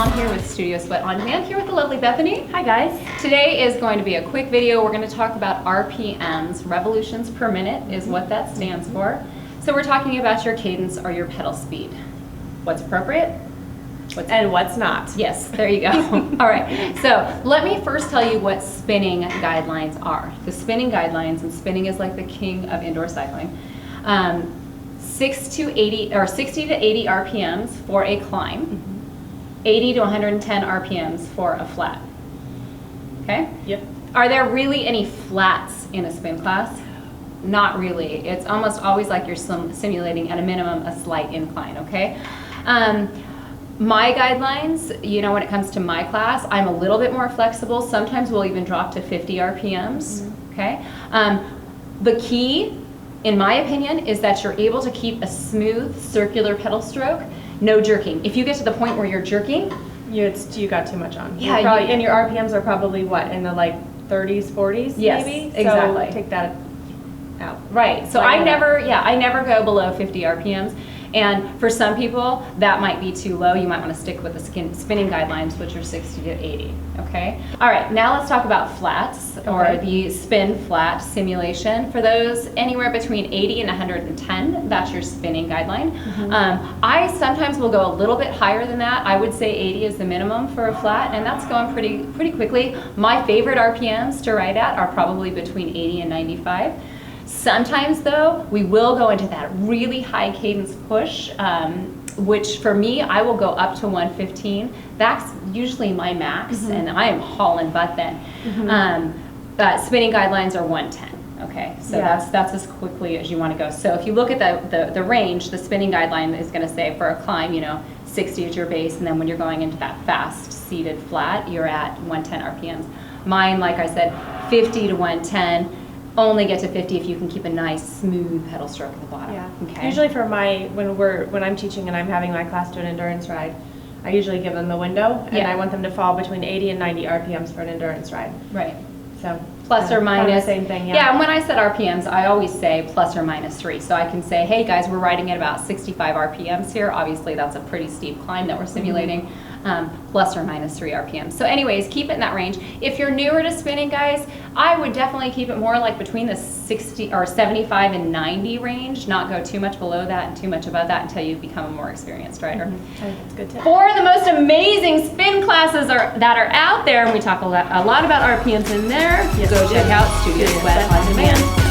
Tom here with Studio Sweat On Demand, here with the lovely Bethany. Hi guys. Today is going to be a quick video. We're going to talk about RPMs, revolutions per minute is what that stands for. So we're talking about your cadence or your pedal speed. What's appropriate? And what's not. Yes, there you go. All right, so let me first tell you what spinning guidelines are. The spinning guidelines, and spinning is like the king of indoor cycling, 60 to 80 RPMs for a climb, 80 to 110 RPMs for a flat. Okay? Yep. Are there really any flats in a spin class? Not really. It's almost always like you're simulating at a minimum a slight incline, okay? My guidelines, you know, when it comes to my class, I'm a little bit more flexible. Sometimes we'll even drop to 50 RPMs, okay? The key, in my opinion, is that you're able to keep a smooth circular pedal stroke, no jerking. If you get to the point where you're jerking, You got too much on. Yeah, And your RPMs are probably what, in the like 30s, 40s Yes, maybe? exactly. So take that out. right, so Right. I never go below 50 RPMs. And for some people, that might be too low. You might want to stick with the spinning guidelines, which are 60 to 80, okay? All right, now let's talk about flats, or the spin flat simulation. For those, anywhere between 80 and 110, that's your spinning guideline. I sometimes will go a little bit higher than that. I would say 80 is the minimum for a flat, and that's going pretty quickly. My favorite RPMs to ride at are probably between 80 and 95. Sometimes though, we will go into that really high cadence push, which for me, I will go up to 115. That's usually my max, and I am hauling butt then. Spinning guidelines are 110. Okay, so that's as quickly as you want to go. So if you look at the range, the spinning guideline is going to say for a climb, you know, 60 is your base, and then when you're going into that fast seated flat, you're at 110 RPMs. Mine, like I said, 50 to 110. Only get to 50 if you can keep a nice smooth pedal stroke at the bottom. Yeah. Okay. Usually for when I'm teaching and I'm having my class do an endurance ride, I usually give them the window, and I want them to fall between 80 and 90 RPMs for an endurance ride. Right. So Plus or minus. Same thing, Yeah, and when I set RPMs, I always say plus or minus 3. So I can say, hey guys, we're riding at about 65 RPMs here. Obviously, that's a pretty steep climb that we're simulating. Plus or minus 3 RPMs. So anyways, keep it in that range. If you're newer to spinning, guys, I would definitely keep it more like between the 60 or 75 and 90 range, not go too much below that and too much above that until you become a more experienced rider. I think that's a good tip. For the most amazing spin classes that are out there, and we talk a lot about RPMs in there, go check out Studio Sweat On Demand.